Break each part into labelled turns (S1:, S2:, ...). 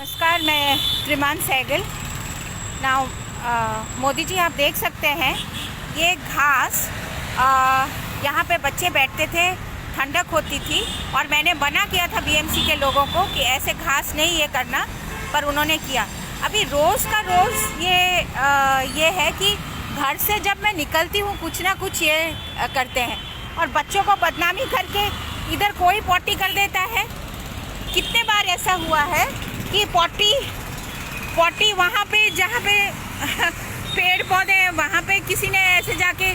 S1: नमस्कार, मैं त्रिमान सहगल। नाउ मोदी जी, आप देख सकते हैं ये घास यहाँ पे बच्चे बैठते थे, ठंडक होती थी और मैंने मना किया था बीएमसी के लोगों को कि ऐसे घास नहीं ये करना, पर उन्होंने किया। अभी रोज़ का रोज़ ये है कि घर से जब मैं निकलती हूँ कुछ ना कुछ ये करते हैं और बच्चों को बदनामी करके इधर कोई पॉटी कर देता है। कितने बार ऐसा हुआ है कि पॉटी वहाँ पे जहाँ पे पेड़ पौधे हैं वहाँ पे किसी ने ऐसे जाके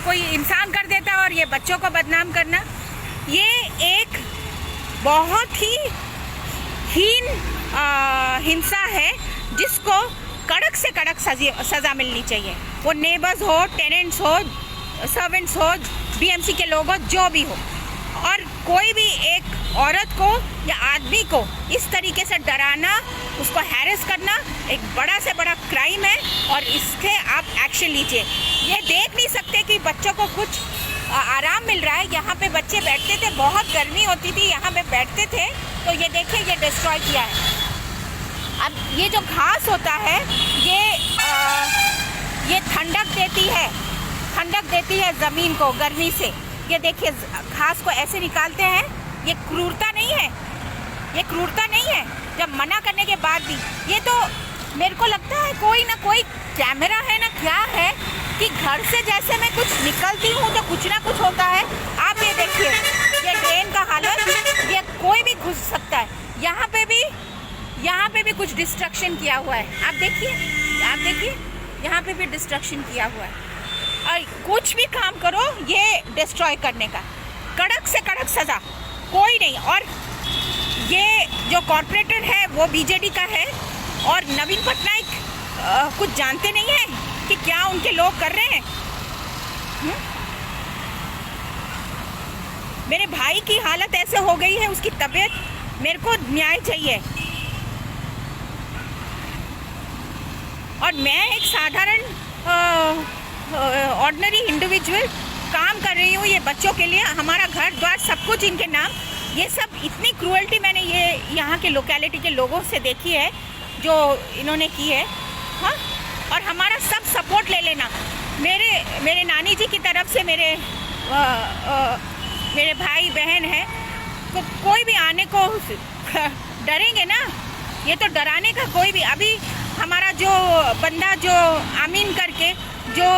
S1: कोई इंसान कर देता और ये बच्चों को बदनाम करना, ये एक बहुत ही हीन हिंसा है जिसको कड़क से कड़क सज़ा मिलनी चाहिए। वो नेबर्स हो, टेनेंट्स हो, सर्वेंट्स हो, बीएमसी के लोग हो, जो भी हो। और कोई भी एक औरत को या आदमी को इस तरीके से डराना, उसको हैरेस करना एक बड़ा से बड़ा क्राइम है और इसके आप एक्शन लीजिए। ये देख नहीं सकते कि बच्चों को कुछ आराम मिल रहा है। यहाँ पे बच्चे बैठते थे, बहुत गर्मी होती थी, यहाँ पे बैठते थे, तो ये देखिए ये डिस्ट्रॉय किया है। अब ये जो घास होता है ये ठंडक देती है ज़मीन को गर्मी से। ये देखिए घास को ऐसे निकालते हैं, ये क्रूरता नहीं है। जब मना करने के बाद भी ये तो मेरे को लगता है कोई ना कोई कैमरा है ना क्या है कि घर से जैसे मैं कुछ निकलती हूँ तो कुछ ना कुछ होता है। आप ये देखिए ये ड्रेन का हालत, ये कोई भी घुस सकता है। यहाँ पे भी कुछ डिस्ट्रक्शन किया हुआ है। आप देखिए यहाँ पे भी डिस्ट्रक्शन किया हुआ है। और कुछ भी काम करो ये डिस्ट्रॉय करने का, कड़क से कड़क सज़ा, कोई नहीं। और ये जो कॉर्पोरेटर है वो बीजेडी का है और नवीन पटनायक कुछ जानते नहीं हैं कि क्या उनके लोग कर रहे हैं। मेरे भाई की हालत ऐसे हो गई है, उसकी तबीयत, मेरे को न्याय चाहिए। और मैं एक साधारण ऑर्डिनरी इंडिविजुअल काम कर रही हूँ ये बच्चों के लिए। हमारा घर द्वार सब कुछ इनके नाम। ये सब इतनी क्रूअल्टी मैंने ये यहाँ के लोकेलिटी के लोगों से देखी है जो इन्होंने की है। हाँ, और हमारा सब सपोर्ट ले लेना। मेरे नानी जी की तरफ से मेरे भाई बहन हैं, तो कोई भी आने को डरेंगे ना, ये तो डराने का कोई भी। अभी हमारा जो बंदा जो आमीन करके जो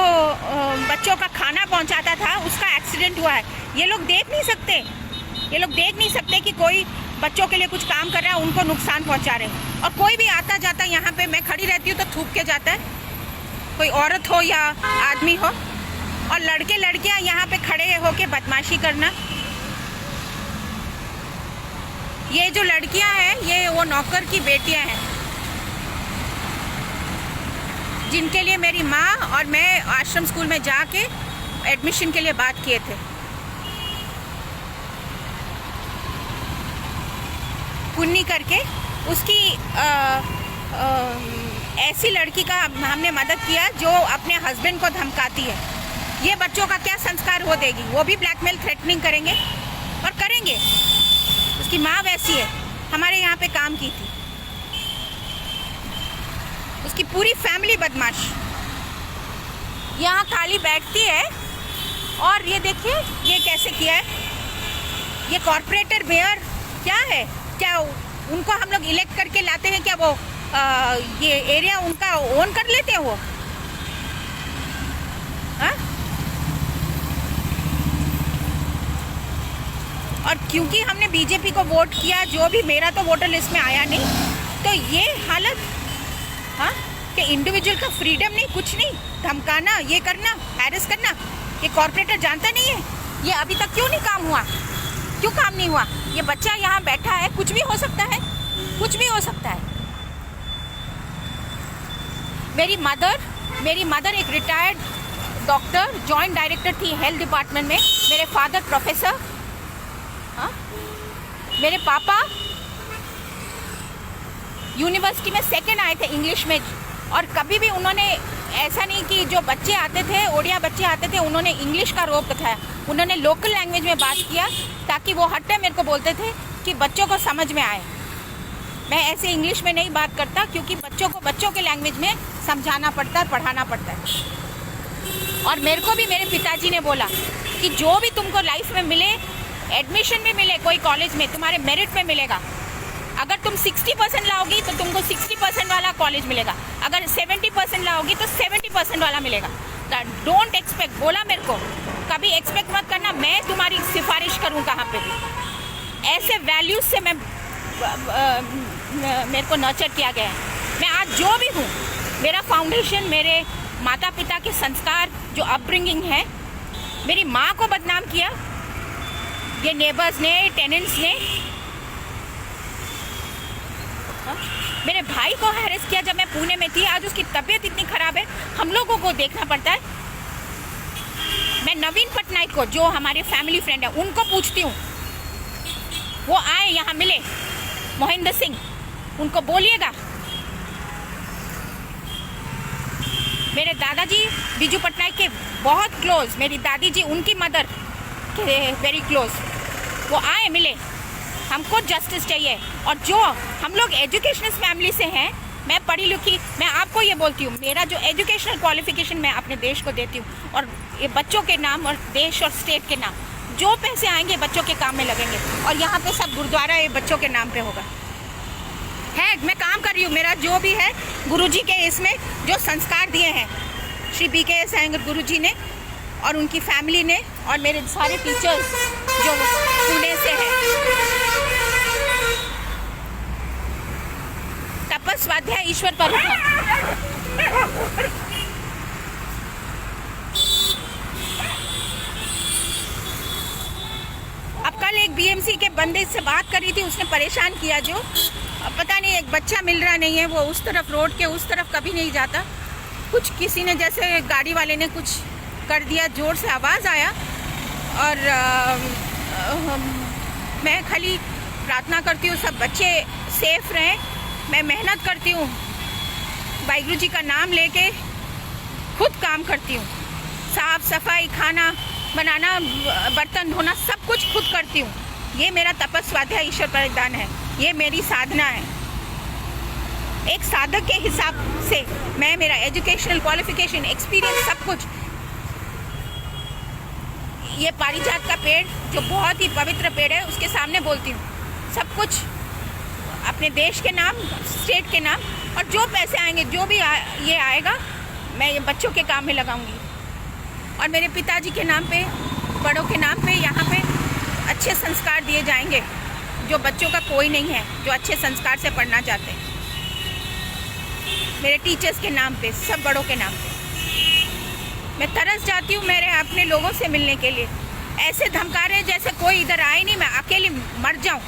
S1: बच्चों का खाना पहुंचाता था उसका एक्सीडेंट हुआ है। ये लोग देख नहीं सकते कि कोई बच्चों के लिए कुछ काम कर रहा है, उनको नुकसान पहुंचा रहे हैं। और कोई भी आता जाता यहाँ पे, मैं खड़ी रहती हूँ तो थूक के जाता है, कोई औरत हो या आदमी हो। और लड़के लड़कियाँ यहाँ पे खड़े होके बदमाशी करना। ये जो लड़कियाँ हैं ये वो नौकर की बेटियाँ हैं जिनके लिए मेरी माँ और मैं आश्रम स्कूल में जाके एडमिशन के लिए बात किए थे। पुन्नी करके उसकी ऐसी लड़की का हमने मदद किया जो अपने हस्बैंड को धमकाती है। ये बच्चों का क्या संस्कार हो देगी? वो भी ब्लैकमेल, थ्रेटनिंग करेंगे और करेंगे। उसकी माँ वैसी है, हमारे यहाँ पे काम की थी, उसकी पूरी फैमिली बदमाश यहाँ खाली बैठती है। और ये देखिए ये कैसे किया है। ये कॉर्पोरेटर मेयर क्या है? क्या उनको हम लोग इलेक्ट करके लाते हैं क्या? वो ये एरिया उनका ओन कर लेते हैं वो? हाँ? और क्योंकि हमने बीजेपी को वोट किया, जो भी, मेरा तो वोटर लिस्ट में आया नहीं, तो ये हालत। हाँ, कि इंडिविजुअल का फ्रीडम नहीं, कुछ नहीं, धमकाना, ये करना, हैरेस करना। ये कॉर्पोरेटर जानता नहीं है? ये अभी तक क्यों काम नहीं हुआ? ये बच्चा यहाँ बैठा है, कुछ भी हो सकता है। मेरी मदर एक रिटायर्ड डॉक्टर, जॉइंट डायरेक्टर थी हेल्थ डिपार्टमेंट में। मेरे फादर प्रोफेसर। हाँ, मेरे पापा यूनिवर्सिटी में सेकंड आए थे इंग्लिश में। और कभी भी उन्होंने ऐसा नहीं कि जो बच्चे आते थे, ओडिया बच्चे आते थे, उन्होंने इंग्लिश का रोप दिखाया। उन्होंने लोकल लैंग्वेज में बात किया ताकि वो हर टाइम मेरे को बोलते थे कि बच्चों को समझ में आए। मैं ऐसे इंग्लिश में नहीं बात करता, क्योंकि बच्चों को बच्चों के लैंग्वेज में समझाना पड़ता है, पढ़ाना पड़ता है। और मेरे को भी मेरे पिताजी ने बोला कि जो भी तुमको लाइफ में मिले, एडमिशन भी मिले कोई कॉलेज में, तुम्हारे मेरिट पे मिलेगा। अगर तुम 60% लाओगी तो तुमको 60% वाला कॉलेज मिलेगा, अगर 70% लाओगी तो 70% वाला मिलेगा। डोंट एक्सपेक्ट, बोला मेरे को, कभी एक्सपेक्ट मत करना मैं तुम्हारी सिफारिश करूँ कहाँ पे भी। ऐसे वैल्यूज से मेरे को नर्चर किया गया है। मैं आज जो भी हूँ, मेरा फाउंडेशन मेरे माता पिता के संस्कार, जो अपब्रिंगिंग है। मेरी माँ को बदनाम किया ये नेबर्स ने, टेनेंट्स ने। मेरे भाई को हैरेस किया जब मैं पुणे में थी। आज उसकी तबीयत इतनी खराब है, हम लोगों को देखना पड़ता है। मैं नवीन पटनायक को, जो हमारे फैमिली फ्रेंड है, उनको पूछती हूँ, वो आए यहाँ मिले, मोहिंदर सिंह, उनको बोलिएगा। मेरे दादाजी बीजू पटनायक के बहुत क्लोज, मेरी दादी जी उनकी मदर के वेरी क्लोज, वो आए मिले। हमको जस्टिस चाहिए। और जो हम लोग एजुकेशनल फैमिली से हैं, मैं पढ़ी लिखी, मैं आपको ये बोलती हूँ, मेरा जो एजुकेशनल क्वालिफिकेशन मैं अपने देश को देती हूँ, और ये बच्चों के नाम और देश और स्टेट के नाम, जो पैसे आएंगे बच्चों के काम में लगेंगे। और यहाँ पे सब गुरुद्वारा ये बच्चों के नाम पे होगा। है, मैं काम कर रही हूँ, मेरा जो भी है गुरुजी के इसमें जो संस्कार दिए हैं श्री BKS अयंगर गुरुजी ने और उनकी फैमिली ने, और मेरे सारे टीचर्स जो पुणे से हैं। तपस स्वाध्याय ईश्वर पर अब कल एक BMC के बंदे से बात करी थी, उसने परेशान किया, जो पता नहीं एक बच्चा मिल रहा नहीं है, वो उस तरफ रोड के उस तरफ कभी नहीं जाता। कुछ किसी ने, जैसे गाड़ी वाले ने कुछ कर दिया, जोर से आवाज़ आया। और मैं खाली प्रार्थना करती हूँ सब बच्चे सेफ रहें। मैं मेहनत करती हूँ, वाहिगुरु जी का नाम लेके खुद काम करती हूँ, साफ सफाई, खाना बनाना, बर्तन धोना, सब कुछ खुद करती हूँ। ये मेरा तपस स्वाध्याय ईश्वर प्रदान है, ये मेरी साधना है। एक साधक के हिसाब से मैं, मेरा एजुकेशनल क्वालिफिकेशन, एक्सपीरियंस, सब कुछ। ये पारिजात का पेड़ जो बहुत ही पवित्र पेड़ है, उसके सामने बोलती हूँ सब कुछ अपने देश के नाम, स्टेट के नाम, और जो पैसे आएंगे, जो भी ये आएगा, मैं ये बच्चों के काम में लगाऊंगी। और मेरे पिताजी के नाम पे, बड़ों के नाम पे, यहाँ पे अच्छे संस्कार दिए जाएंगे, जो बच्चों का कोई नहीं है जो अच्छे संस्कार से पढ़ना चाहते हैं। मेरे टीचर्स के नाम पे, सब बड़ों के नाम पे। मैं तरस जाती हूँ मेरे अपने लोगों से मिलने के लिए। ऐसे धमका रहे जैसे कोई इधर आए नहीं, मैं अकेली मर जाऊं।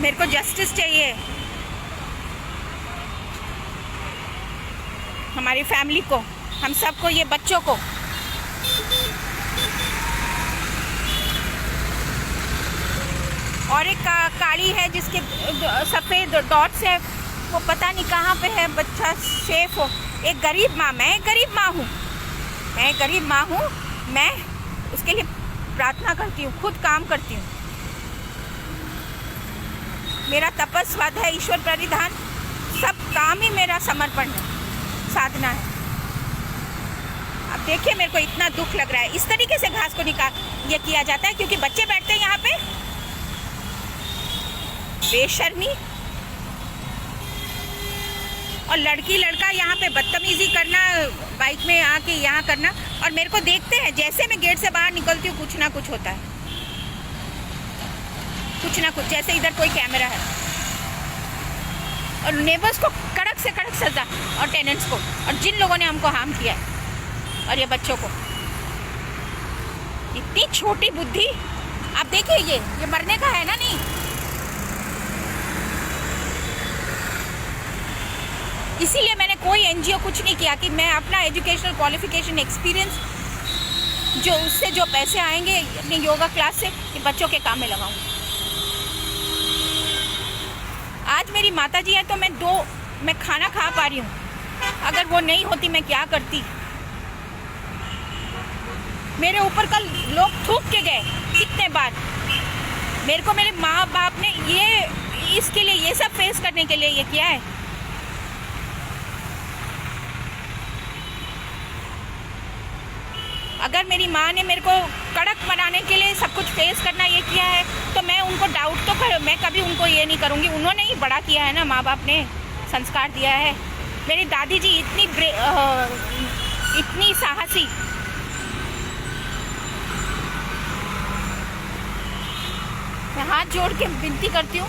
S1: मेरे को जस्टिस चाहिए, हमारी फैमिली को, हम सबको, ये बच्चों को। और एक काली है जिसके सफ़ेद डॉट्स है, वो पता नहीं कहाँ पे है, बच्चा सेफ हो। एक गरीब माँ, मैं गरीब माँ हूँ, मैं गरीब माँ हूँ, मैं उसके लिए प्रार्थना करती हूँ, खुद काम करती हूँ। मेरा तपस स्वाध्याय ईश्वर परिधान, सब काम ही मेरा समर्पण है, साधना है। अब देखिए मेरे को इतना दुख लग रहा है, इस तरीके से घास को ये किया जाता है, क्योंकि बच्चे बैठते हैं यहाँ पे, बेशर्मी। और लड़की लड़का यहाँ पे बदतमीजी करना, बाइक में आके यहाँ करना। और मेरे को देखते हैं, जैसे मैं गेट से बाहर निकलती हूँ कुछ ना कुछ होता है, कुछ ना कुछ, जैसे इधर कोई कैमरा है। और नेबर्स को कड़क से कड़क सजा, और टेनेंट्स को, और जिन लोगों ने हमको हार्म किया है, और ये बच्चों को। इतनी छोटी बुद्धि। आप देखिए, ये मरने का है ना? नहीं, इसीलिए मैंने कोई NGO कुछ नहीं किया कि मैं अपना एजुकेशनल क्वालिफिकेशन, एक्सपीरियंस, जो उससे जो पैसे आएंगे अपनी योगा क्लास से, ये बच्चों के काम में लगाऊंगी। आज मेरी माताजी है तो मैं खाना खा पा रही हूँ। अगर वो नहीं होती मैं क्या करती? मेरे ऊपर कल लोग थूक के गए कितने बार। मेरे को मेरे माँ बाप ने ये इसके लिए, ये सब फेस करने के लिए ये किया है। अगर मेरी माँ ने मेरे को कड़क बनाने के लिए सब कुछ फेस करना ये किया है, तो मैं उनको डाउट तो मैं कभी उनको ये नहीं करूँगी। उन्होंने ही बड़ा किया है ना, माँ बाप ने संस्कार दिया है। मेरी दादी जी इतनी साहसी, मैं हाथ जोड़ के विनती करती हूँ,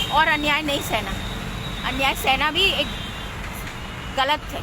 S1: और अन्याय नहीं सहना। अन्याय सहना भी एक गलत है।